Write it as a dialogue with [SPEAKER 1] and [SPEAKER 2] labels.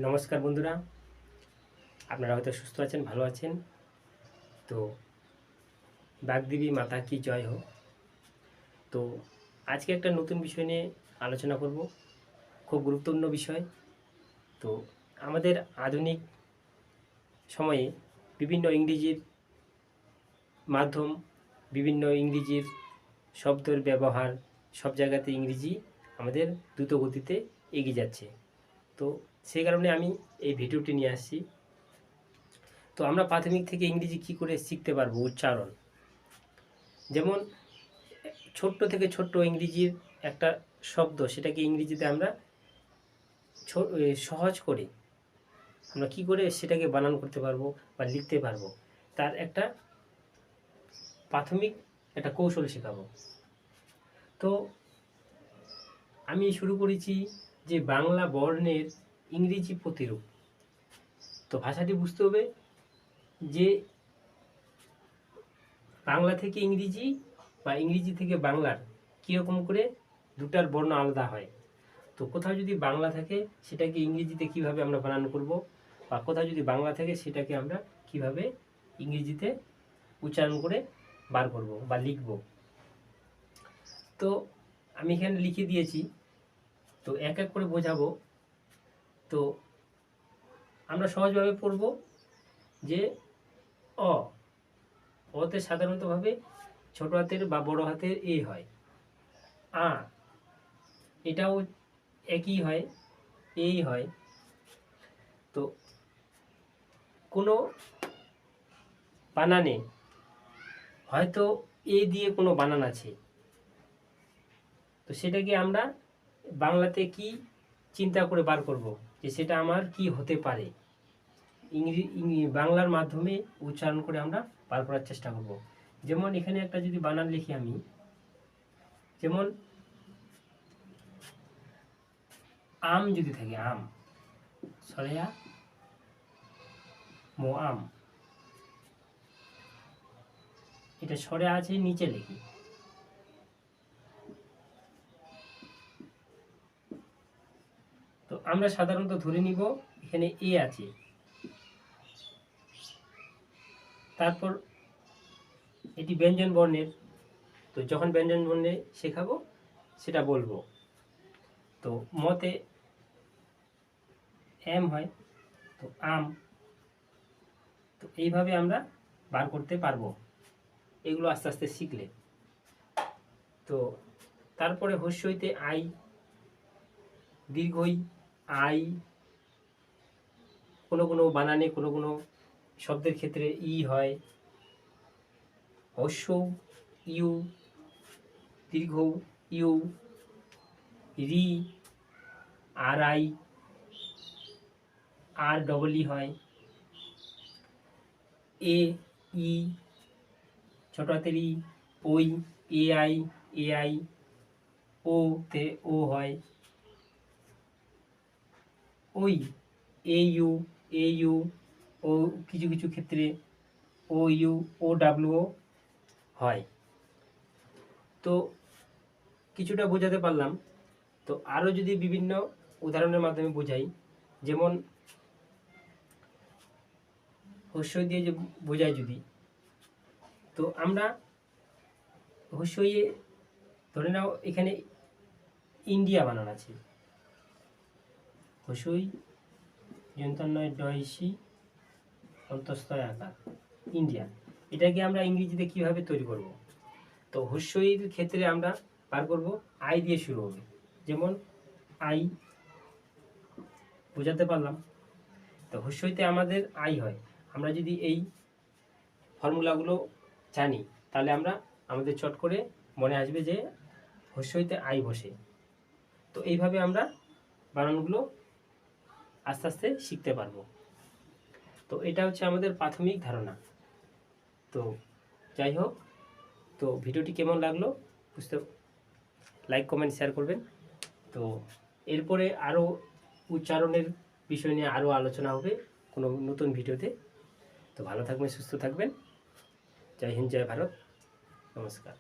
[SPEAKER 1] নমস্কার বন্ধুরা, আপনারা হয়তো সুস্থ আছেন, ভালো আছেন। তো বাগদেবী মাতা কি জয় হোক। তো আজকে একটা নতুন বিষয় নিয়ে আলোচনা করব, খুব গুরুত্বপূর্ণ বিষয়। তো আমাদের আধুনিক সময়ে বিভিন্ন ইংরেজির মাধ্যম, বিভিন্ন ইংরেজির শব্দের ব্যবহার, সব জায়গাতে ইংরেজি আমাদের দ্রুত গতিতে এগিয়ে যাচ্ছে। তো সেই কারণে আমি এই ভিডিওটি নিয়ে আসছি। তো আমরা প্রাথমিক থেকে ইংরেজি কী করে শিখতে পারবো উচ্চারণ। যেমন ছোট্ট থেকে ছোট্ট ইংরেজির একটা শব্দ, সেটাকে ইংরেজিতে আমরা সহজ করে আমরা কী করে সেটাকে বানান করতে পারবো বা লিখতে পারবো, তার একটা প্রাথমিক একটা কৌশল শেখাবো। তো আমি শুরু করেছি যে বাংলা বর্ণের ইংরেজি প্রতিরূপ। তো ভাষাটি বুঝতে হবে যে বাংলা থেকে ইংরেজি বা ইংরেজি থেকে বাংলার কীরকম করে দুটার বর্ণ আলাদা হয়। তো কোথাও যদি বাংলা থাকে সেটাকে ইংরেজিতে কিভাবে আমরা বানান করব, বা কোথাও যদি বাংলা থাকে সেটাকে আমরা কিভাবে ইংরেজিতে উচ্চারণ করে বার করব বা লিখব। তো আমি এখানে লিখে দিয়েছি, তো এক এক করে বোঝাবো। তো আমরা সহজভাবে পড়ব যে অতে সাধারণতভাবে ছোট হাতের বা বড় হাতের এ হয়। এটাও একই হয়, এই হয়। তো কোনো বানানে হয়তো এ দিয়ে কোনো বানান আছে, তো সেটাকে আমরা বাংলাতে কি চিন্তা করে বার করব যে সেটা আমার কি হতে পারে, বাংলার মাধ্যমে উচ্চারণ করে আমরা বার করার চেষ্টা করব। যেমন এখানে একটা যদি বানান লিখি আমি, যেমন আম যদি থাকে, আম সরেয়া মো আম, এটা সরে আছে, নিচে লিখি। তো আমরা সাধারণত ধরে নিব এখানে এ আছে, তারপর এটি ব্যঞ্জন বর্ণের। তো যখন ব্যঞ্জন বর্ণে শেখাবো সেটা বলবো। তো মতে এম হয়, তো আম। তো এইভাবে আমরা বার করতে পারবো, এগুলো আস্তে আস্তে শিখলে। তো তারপরে হস্যইতে আই, দীর্ঘই আই, কোনো কোনো বানানে কোনো কোনো শব্দের ক্ষেত্রে ই হয়, হস্য ইউ, দীর্ঘ ইউ, রি আর আই, আর ডবল ই হয়, এ ই ছোট হাতের ই, ওই এ আই, ও তে ও হয়, ওই এ ইউ, ও কিছু কিছু ক্ষেত্রে ও ইউ, ও ডাব্লিউ হয়। তো কিছুটা বোঝাতে পারলাম। তো আরও যদি বিভিন্ন উদাহরণের মাধ্যমে বোঝাই, যেমন হস্যই দিয়ে যে বোঝাই যদি, তো আমরা হস্যইয়ে ধরে নাও এখানে ইন্ডিয়া বানান আছে, হস্যই যন্তন্নয় ডয়সি অন্তস্তয় আকার, ইন্ডিয়া। এটাকে আমরা ইংরেজিতে কিভাবে তৈরি করব। তো হস্যইর ক্ষেত্রে আমরা বার করব আই দিয়ে শুরু হবে, যেমন আই, বোঝাতে পারলাম। তো হস্যইতে আমাদের আই হয়। আমরা যদি এই ফর্মুলাগুলো জানি তাহলে আমাদের চট করে মনে আসবে যে হস্যইতে আই বসে। তো এইভাবে আমরা বানানগুলো আস্তে আস্তে শিখতে পারবো। তো এটা হচ্ছে আমাদের প্রাথমিক ধারণা। তো যাই হোক, তো ভিডিওটি কেমন লাগলো বুঝতে, লাইক কমেন্ট শেয়ার করবেন। তো এরপরে আরও উচ্চারণের বিষয় নিয়ে আরও আলোচনা হবে কোনো নতুন ভিডিওতে। তো ভালো থাকবেন, সুস্থ থাকবেন। জয় হিন্দ, জয় ভারত, নমস্কার।